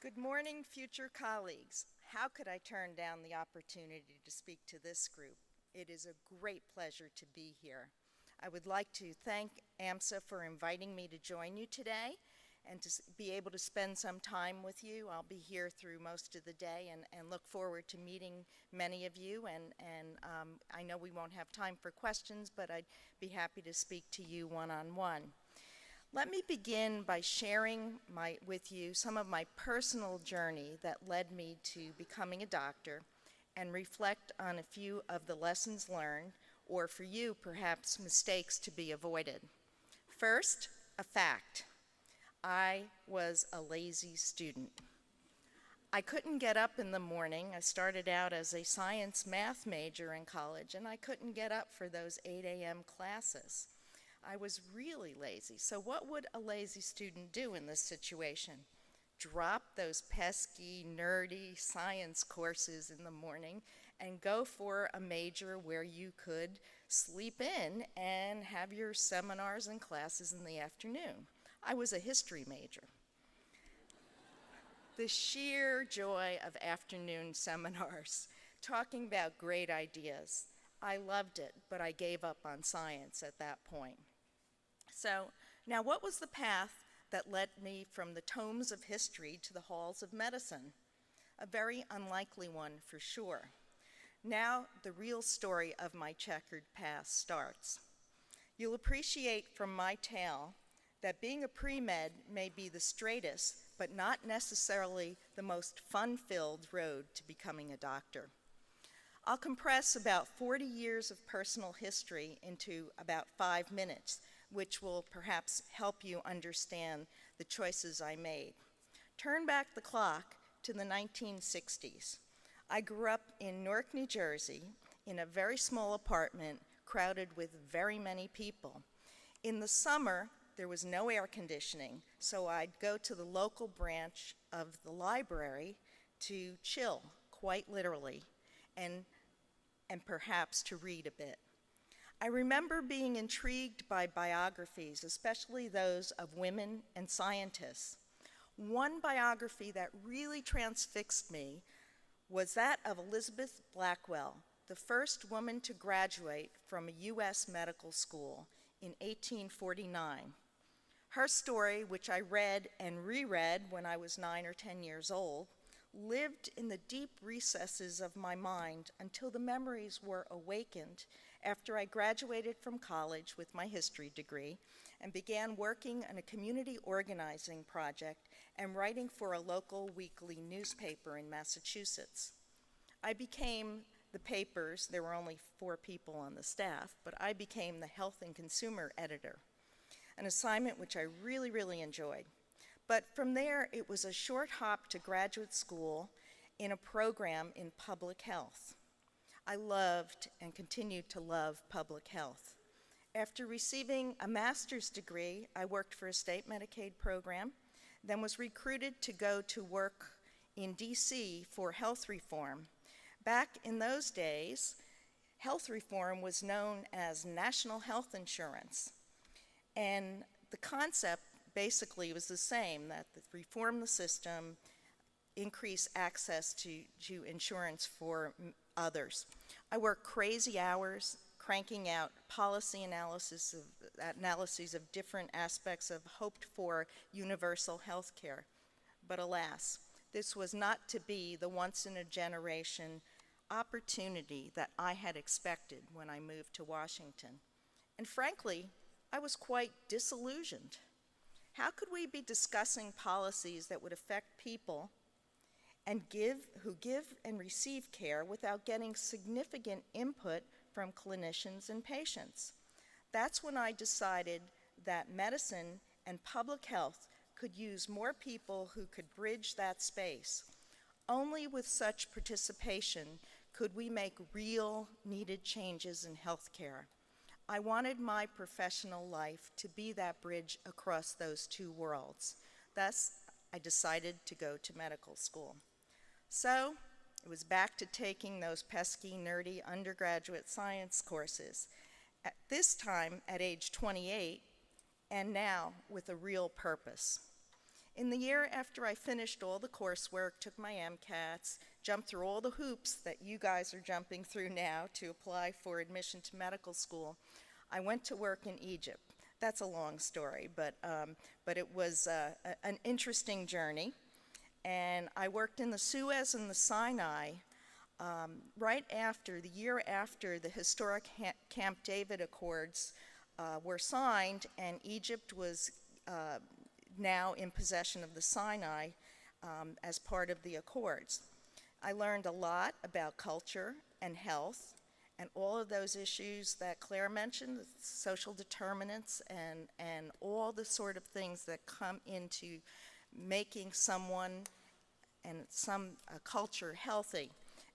Good morning, future colleagues. How could I turn down the opportunity to speak to this group? It is a great pleasure to be here. I would like to thank AMSA for inviting me to join you today and to be able to spend some time with you. I'll be here through most of the day and look forward to meeting many of you. And I know we won't have time for questions, but I'd be happy to speak to you one-on-one. Let me begin by sharing with you some of my personal journey that led me to becoming a doctor and reflect on a few of the lessons learned, or for you, perhaps mistakes to be avoided. First, a fact. I was a lazy student. I couldn't get up in the morning. I started out as a science math major in college, and I couldn't get up for those 8 a.m. classes. I was really lazy. So what would a lazy student do in this situation? Drop those pesky, nerdy science courses in the morning and go for a major where you could sleep in and have your seminars and classes in the afternoon. I was a history major. The sheer joy of afternoon seminars, talking about great ideas. I loved it, but I gave up on science at that point. So, now what was the path that led me from the tomes of history to the halls of medicine? A very unlikely one for sure. Now, the real story of my checkered past starts. You'll appreciate from my tale that being a pre-med may be the straightest, but not necessarily the most fun-filled road to becoming a doctor. I'll compress about 40 years of personal history into about 5 minutes, which will perhaps help you understand the choices I made. Turn back the clock to the 1960s. I grew up in Newark, New Jersey, in a very small apartment crowded with very many people. In the summer, there was no air conditioning, so I'd go to the local branch of the library to chill, quite literally, and perhaps to read a bit. I remember being intrigued by biographies, especially those of women and scientists. One biography that really transfixed me was that of Elizabeth Blackwell, the first woman to graduate from a U.S. medical school in 1849. Her story, which I read and reread when I was 9 or 10 years old, lived in the deep recesses of my mind until the memories were awakened after I graduated from college with my history degree and began working on a community organizing project and writing for a local weekly newspaper in Massachusetts. I became the paper's, there were only 4 people on the staff, but I became the health and consumer editor, an assignment which I really, really enjoyed. But from there, it was a short hop to graduate school in a program in public health. I loved and continue to love public health. After receiving a master's degree, I worked for a state Medicaid program, then was recruited to go to work in DC for health reform. Back in those days, health reform was known as national health insurance. And the concept basically was the same, that reform the system, increase access to insurance for others. I worked crazy hours cranking out policy analyses of different aspects of hoped for universal health care. But alas, this was not to be the once in a generation opportunity that I had expected when I moved to Washington. And frankly, I was quite disillusioned. How could we be discussing policies that would affect people who give and receive care without getting significant input from clinicians and patients? That's when I decided that medicine and public health could use more people who could bridge that space. Only with such participation could we make real needed changes in healthcare. I wanted my professional life to be that bridge across those 2 worlds. Thus, I decided to go to medical school. So, it was back to taking those pesky, nerdy undergraduate science courses, at this time at age 28, and now with a real purpose. In the year after I finished all the coursework, took my MCATs, jumped through all the hoops that you guys are jumping through now to apply for admission to medical school, I went to work in Egypt. That's a long story, but it was an interesting journey. And I worked in the Suez and the Sinai right after, the year after the historic Camp David Accords were signed, and Egypt was now in possession of the Sinai as part of the Accords. I learned a lot about culture and health and all of those issues that Claire mentioned, the social determinants and all the sort of things that come into making someone and a culture healthy.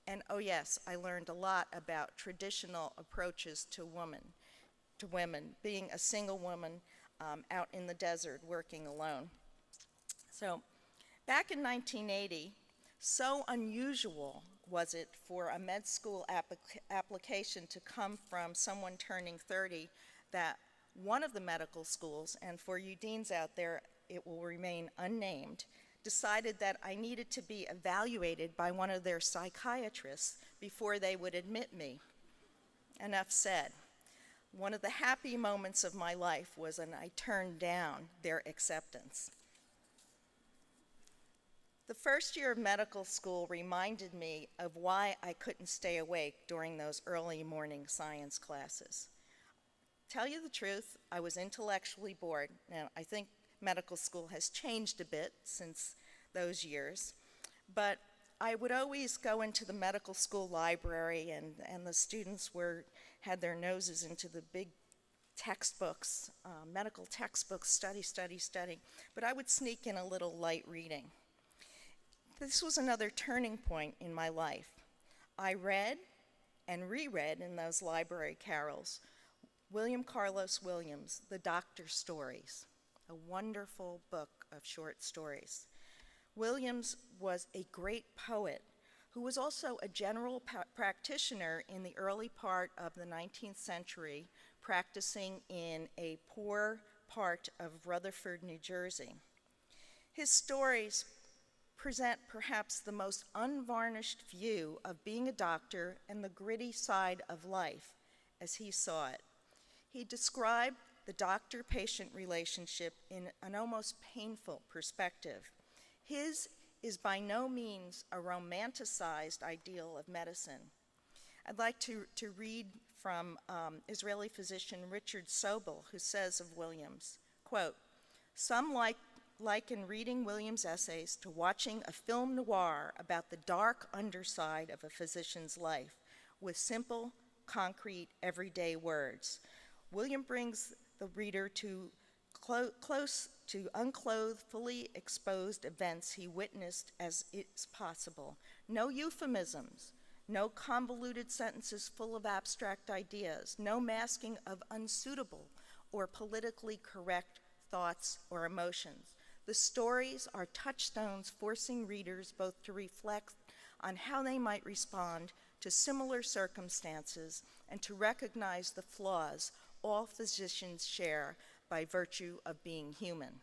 And oh yes, I learned a lot about traditional approaches to women, being a single woman out in the desert working alone. So back in 1980, so unusual was it for a med school application to come from someone turning 30 that one of the medical schools, and for you deans out there, it will remain unnamed, decided that I needed to be evaluated by one of their psychiatrists before they would admit me. Enough said. One of the happy moments of my life was when I turned down their acceptance. The first year of medical school reminded me of why I couldn't stay awake during those early morning science classes. Tell you the truth, I was intellectually bored. Now, I think medical school has changed a bit since those years, but I would always go into the medical school library, and the students had their noses into the big textbooks, medical textbooks, study, but I would sneak in a little light reading. This was another turning point in my life. I read and reread in those library carols William Carlos Williams' The Doctor's Stories, a wonderful book of short stories. Williams was a great poet who was also a general practitioner in the early part of the 19th century, practicing in a poor part of Rutherford, New Jersey. His stories present perhaps the most unvarnished view of being a doctor and the gritty side of life as he saw it. He described the doctor-patient relationship in an almost painful perspective. His is by no means a romanticized ideal of medicine. I'd like to read from Israeli physician Richard Sobel, who says of Williams, quote, "Some liken reading Williams' essays to watching a film noir about the dark underside of a physician's life with simple, concrete, everyday words. William brings the reader to close to unclothed, fully exposed events he witnessed as is possible. No euphemisms, no convoluted sentences full of abstract ideas, no masking of unsuitable or politically correct thoughts or emotions. The stories are touchstones forcing readers both to reflect on how they might respond to similar circumstances and to recognize the flaws all physicians share by virtue of being human.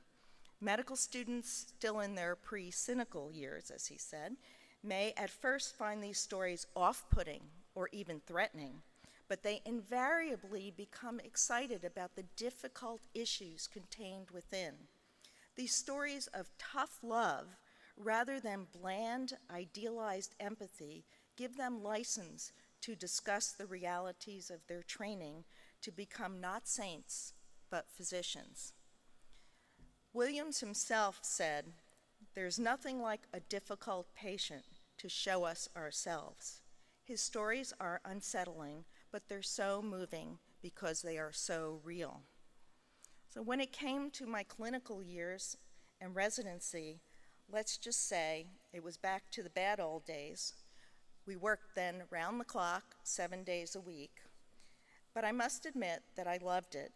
Medical students still in their pre-cynical years, as he said, may at first find these stories off-putting or even threatening, but they invariably become excited about the difficult issues contained within. These stories of tough love, rather than bland, idealized empathy, give them license to discuss the realities of their training to become not saints, but physicians. Williams himself said, "There's nothing like a difficult patient to show us ourselves." His stories are unsettling, but they're so moving because they are so real. So when it came to my clinical years and residency, let's just say it was back to the bad old days. We worked then round the clock, 7 days a week. But I must admit that I loved it,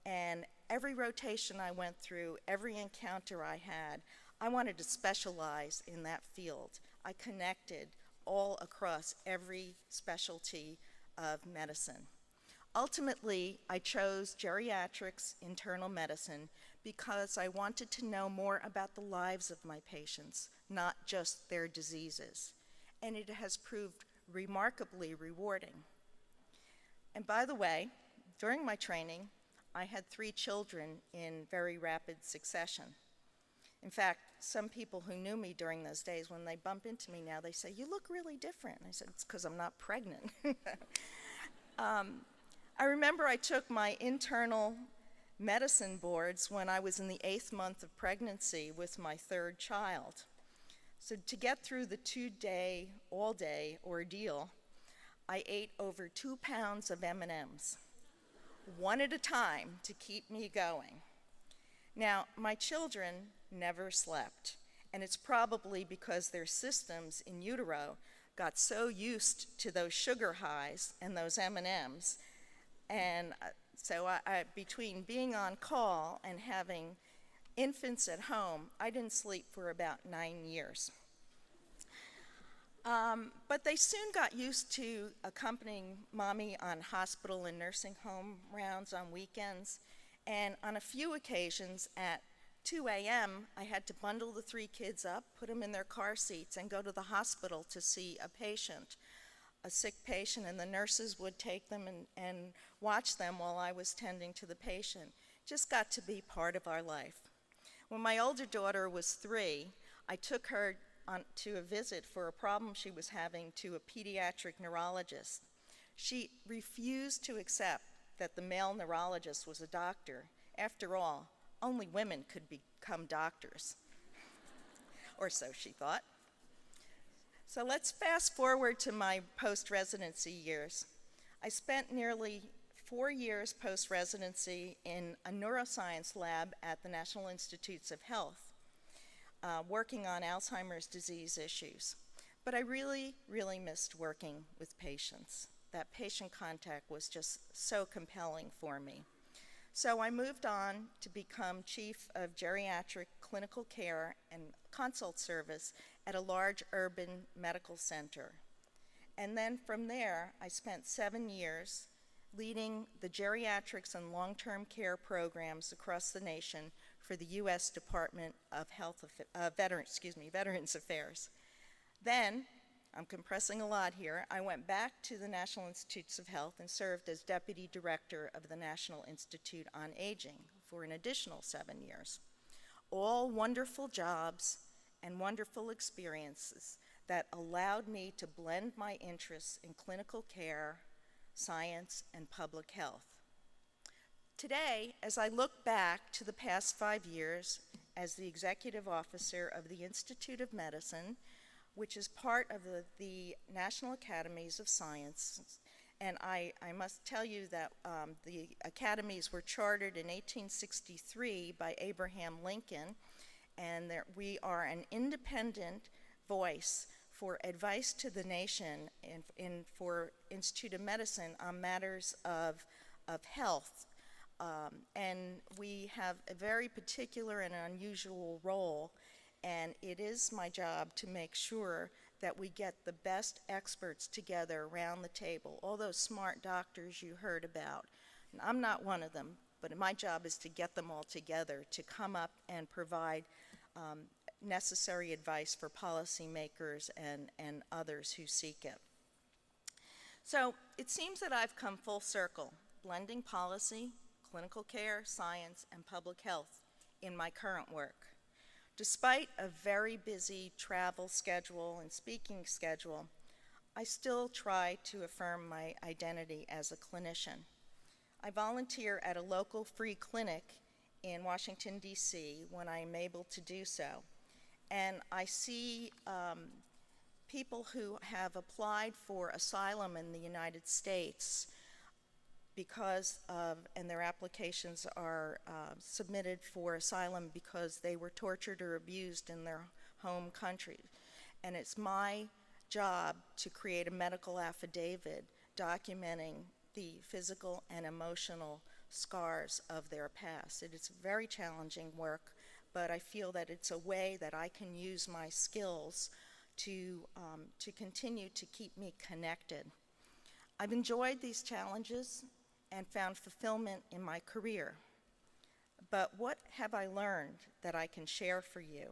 and every rotation I went through, every encounter I had, I wanted to specialize in that field. I connected all across every specialty of medicine. Ultimately, I chose geriatrics internal medicine because I wanted to know more about the lives of my patients, not just their diseases. And it has proved remarkably rewarding. And by the way, during my training, I had 3 children in very rapid succession. In fact, some people who knew me during those days, when they bump into me now, they say, "You look really different." And I said, "It's because I'm not pregnant." I remember I took my internal medicine boards when I was in the 8th month of pregnancy with my 3rd child. So to get through the 2-day, all-day ordeal, I ate over 2 pounds of M&Ms, one at a time, to keep me going. Now, my children never slept, and it's probably because their systems in utero got so used to those sugar highs and those M&Ms, and so between being on call and having infants at home, I didn't sleep for about 9 years. But they soon got used to accompanying mommy on hospital and nursing home rounds on weekends, and on a few occasions at 2 a.m., I had to bundle the 3 kids up, put them in their car seats, and go to the hospital to see a patient, a sick patient, and the nurses would take them and watch them while I was tending to the patient. Just got to be part of our life. When my older daughter was 3, I took her to a visit for a problem she was having to a pediatric neurologist. She refused to accept that the male neurologist was a doctor. After all, only women could become doctors, or so she thought. So let's fast forward to my post-residency years. I spent nearly 4 years post-residency in a neuroscience lab at the National Institutes of Health, working on Alzheimer's disease issues. But I really, really missed working with patients. That patient contact was just so compelling for me. So I moved on to become chief of geriatric clinical care and consult service at a large urban medical center. And then from there, I spent 7 years leading the geriatrics and long-term care programs across the nation for the U.S. Department of Veterans Affairs. Then, I'm compressing a lot here, I went back to the National Institutes of Health and served as Deputy Director of the National Institute on Aging for an additional 7 years. All wonderful jobs and wonderful experiences that allowed me to blend my interests in clinical care, science, and public health. Today, as I look back to the past 5 years as the Executive Officer of the Institute of Medicine, which is part of the National Academies of Science, and I must tell you that the academies were chartered in 1863 by Abraham Lincoln, and we are an independent voice for advice to the nation and for Institute of Medicine on matters of health. And we have a very particular and unusual role, and it is my job to make sure that we get the best experts together around the table, all those smart doctors you heard about. And I'm not one of them, but my job is to get them all together to come up and provide necessary advice for policymakers and others who seek it. So it seems that I've come full circle, blending policy, clinical care, science, and public health in my current work. Despite a very busy travel schedule and speaking schedule, I still try to affirm my identity as a clinician. I volunteer at a local free clinic in Washington, D.C. when I'm able to do so. And I see people who have applied for asylum in the United States and their applications are submitted for asylum because they were tortured or abused in their home country. And it's my job to create a medical affidavit documenting the physical and emotional scars of their past. It is very challenging work, but I feel that it's a way that I can use my skills to continue to keep me connected. I've enjoyed these challenges, and found fulfillment in my career. But what have I learned that I can share for you?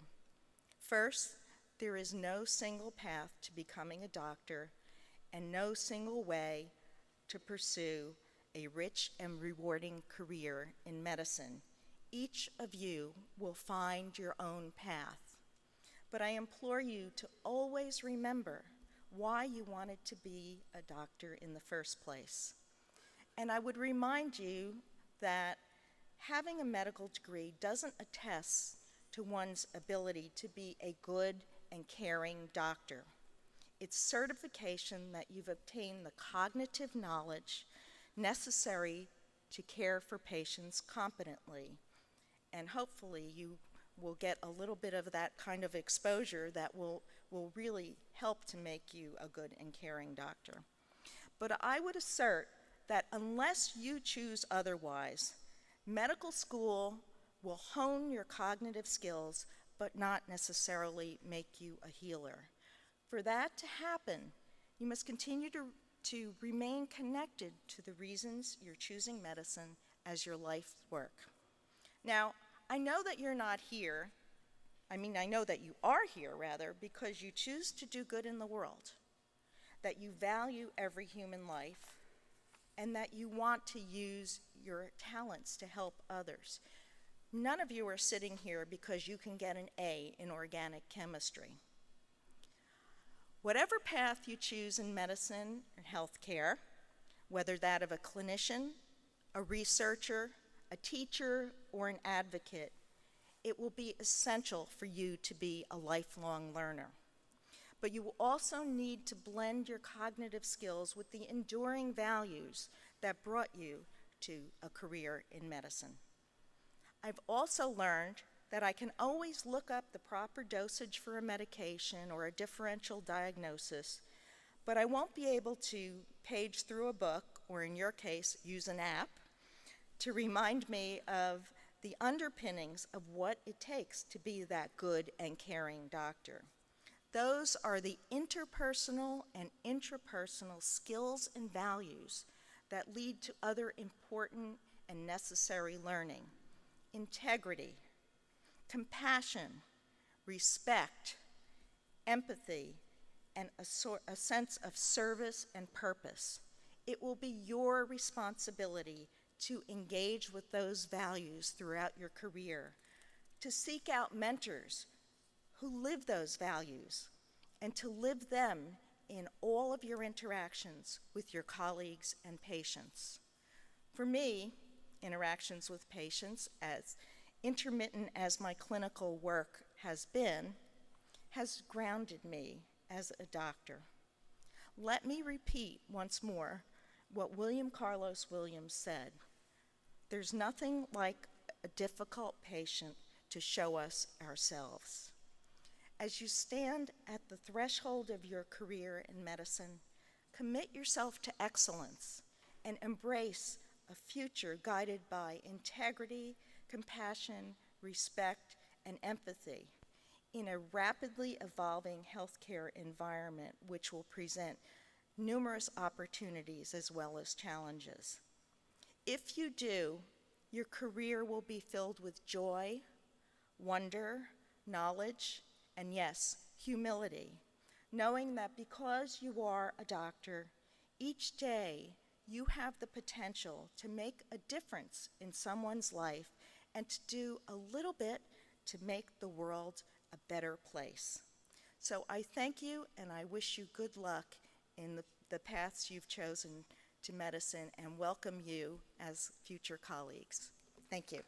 First, there is no single path to becoming a doctor and no single way to pursue a rich and rewarding career in medicine. Each of you will find your own path. But I implore you to always remember why you wanted to be a doctor in the first place. And I would remind you that having a medical degree doesn't attest to one's ability to be a good and caring doctor. It's certification that you've obtained the cognitive knowledge necessary to care for patients competently. And hopefully you will get a little bit of that kind of exposure that will really help to make you a good and caring doctor. But I would assert that unless you choose otherwise, medical school will hone your cognitive skills but not necessarily make you a healer. For that to happen, you must continue to remain connected to the reasons you're choosing medicine as your life's work. Now, I know that you're not here. I know that you are here, rather, because you choose to do good in the world, that you value every human life, and that you want to use your talents to help others. None of you are sitting here because you can get an A in organic chemistry. Whatever path you choose in medicine and healthcare, whether that of a clinician, a researcher, a teacher, or an advocate, it will be essential for you to be a lifelong learner. But you will also need to blend your cognitive skills with the enduring values that brought you to a career in medicine. I've also learned that I can always look up the proper dosage for a medication or a differential diagnosis, but I won't be able to page through a book, or in your case, use an app, to remind me of the underpinnings of what it takes to be that good and caring doctor. Those are the interpersonal and intrapersonal skills and values that lead to other important and necessary learning: integrity, compassion, respect, empathy, and a sense of service and purpose. It will be your responsibility to engage with those values throughout your career, to seek out mentors who live those values, and to live them in all of your interactions with your colleagues and patients. For me, interactions with patients, as intermittent as my clinical work has been, has grounded me as a doctor. Let me repeat once more what William Carlos Williams said: "There's nothing like a difficult patient to show us ourselves." As you stand at the threshold of your career in medicine, commit yourself to excellence and embrace a future guided by integrity, compassion, respect, and empathy in a rapidly evolving healthcare environment which will present numerous opportunities as well as challenges. If you do, your career will be filled with joy, wonder, knowledge, and yes, humility, knowing that because you are a doctor, each day you have the potential to make a difference in someone's life and to do a little bit to make the world a better place. So I thank you, and I wish you good luck in the paths you've chosen to medicine, and welcome you as future colleagues. Thank you.